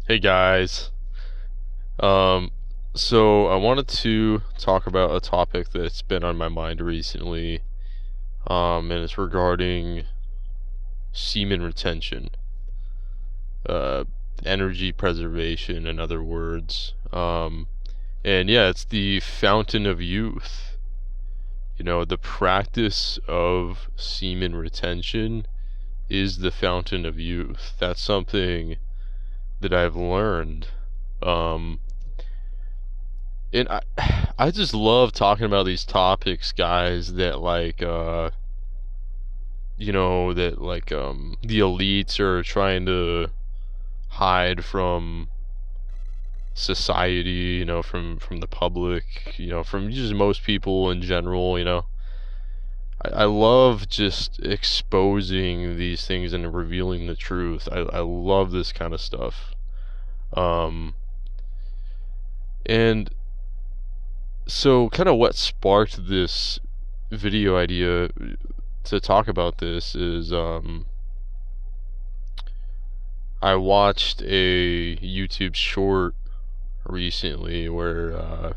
Hey guys. Um, so I wanted to talk about a topic that's been on my mind recently, and it's regarding semen retention, uh, energy preservation, in other words. And yeah, it's the fountain of youth. The practice of semen retention is the fountain of youth. That's something that I've learned. Um, and I just love talking about these topics, guys, that the elites are trying to hide from society, from the public, from just most people in general. I love just exposing these things and revealing the truth. I love this kind of stuff. Um, and so kind of what sparked this video idea to talk about this is I watched a YouTube short recently where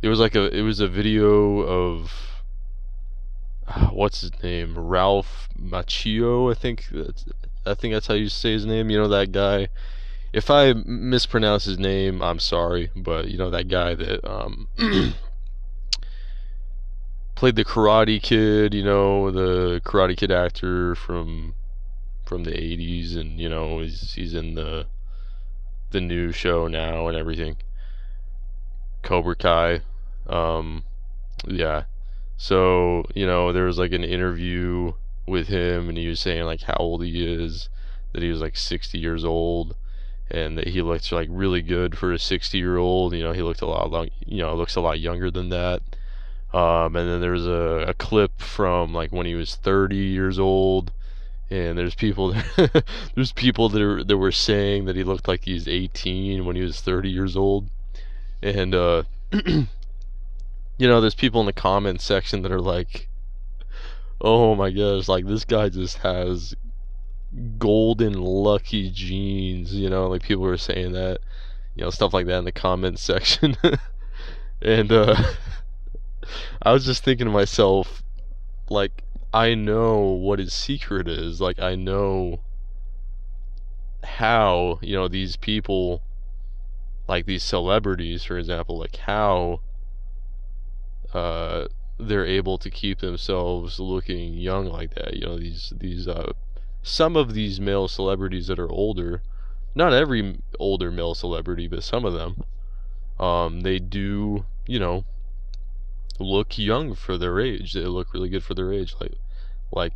it was a video of what's his name, Ralph Macchio, I think that's how you say his name. That guy. If I mispronounce his name, I'm sorry, but that guy that played the Karate Kid, the Karate Kid actor from the 80s, and he's in the new show now and everything. Cobra Kai. Um yeah. So, there was like an interview with him, and he was saying like how old he is, that he was like 60 years old, and that he looked like really good for a 60-year-old. He looked a lot looks a lot younger than that. And then there was a clip from like when he was 30 years old, and there's people there's people that were saying that he looked like he was 18 when he was 30 years old. And there's people in the comment section that are like, oh my gosh, like this guy just has golden lucky genes. Like people were saying that, stuff like that in the comment section. And I was just thinking to myself, like, I know what his secret is. Like, I know how, these people, like these celebrities, for example, like how uh, they're able to keep themselves looking young like that. These some of these male celebrities that are older, not every older male celebrity, but some of them, they do, look young for their age. They look really good for their age. Like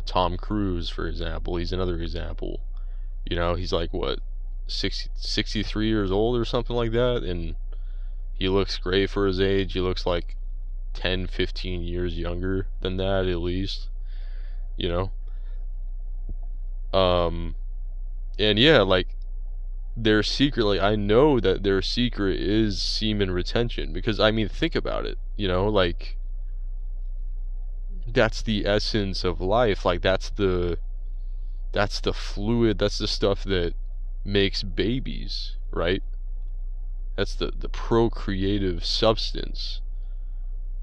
Tom Cruise, for example. He's another example. He's like what, 63 years old or something like that, and he looks great for his age. He looks like 10, 15 years younger than that at least, you know. Um and yeah, like their secret, like I know that their secret is semen retention, because I mean think about it, like that's the essence of life. Like that's the fluid, that's the stuff that makes babies, right? That's the procreative substance.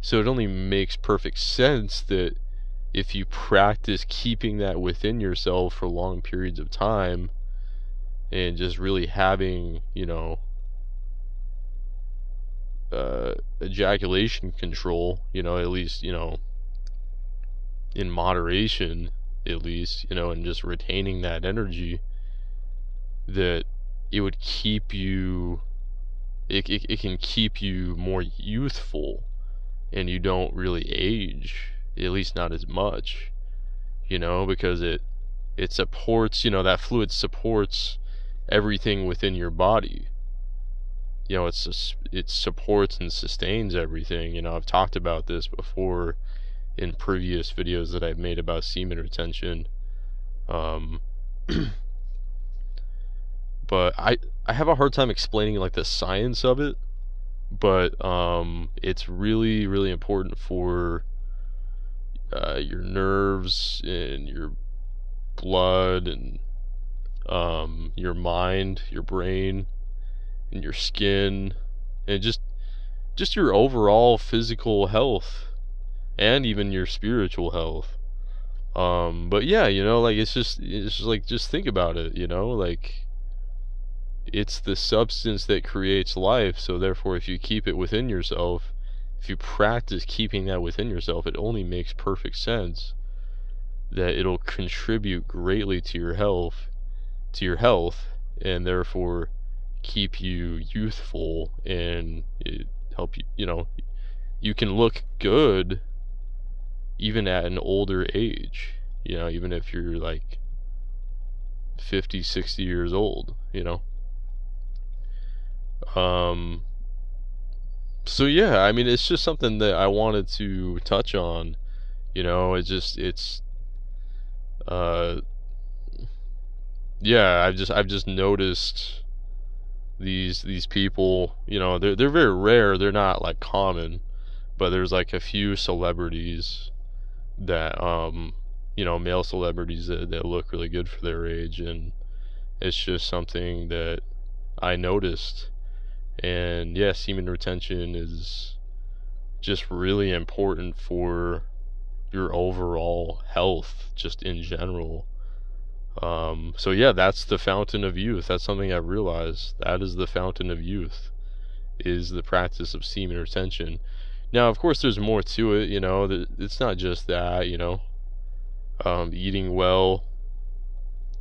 So it only makes perfect sense that if you practice keeping that within yourself for long periods of time, and just really having, ejaculation control, at least, in moderation, at least, and just retaining that energy, that it would keep you, it can keep you more youthful, and you don't really age, at least not as much, because it supports, that fluid supports everything within your body. It supports and sustains everything. I've talked about this before in previous videos that I've made about semen retention. Um, but I have a hard time explaining like the science of it, but it's really really important for your nerves and your blood, and your mind, your brain, and your skin, and just your overall physical health, and even your spiritual health. But yeah, like it's just like, just think about it, like it's the substance that creates life. So therefore, if you keep it within yourself, if you practice keeping that within yourself, it only makes perfect sense that it'll contribute greatly to your health, and therefore keep you youthful, and it help you, you can look good even at an older age, even if you're like 50, 60 years old, um so yeah, I mean, it's just something that I wanted to touch on. It's uh yeah, I've just noticed these people, they're very rare, they're not like common, but there's like a few celebrities that male celebrities that look really good for their age, and it's just something that I noticed. And yeah, semen retention is just really important for your overall health, just in general. So yeah, that's the fountain of youth. That's something I've realized. That is the fountain of youth, is the practice of semen retention. Now, of course, there's more to it. It's not just that. Eating well,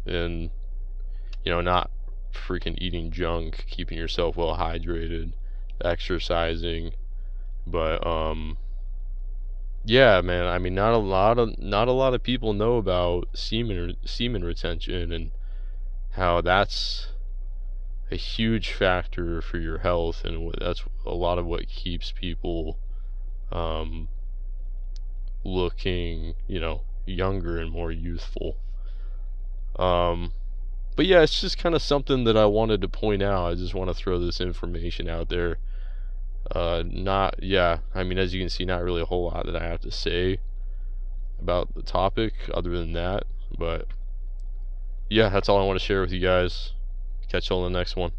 and not freaking eating junk, keeping yourself well hydrated, exercising. But yeah, man. I mean, not a lot of people know about semen retention, and how that's a huge factor for your health, and that's a lot of what keeps people um, looking, younger and more youthful. Um, but yeah, it's just kind of something that I wanted to point out. I just want to throw this information out there. Not, yeah, I mean, as you can see, not really a whole lot that I have to say about the topic other than that. But yeah, that's all I want to share with you guys. Catch you all in the next one.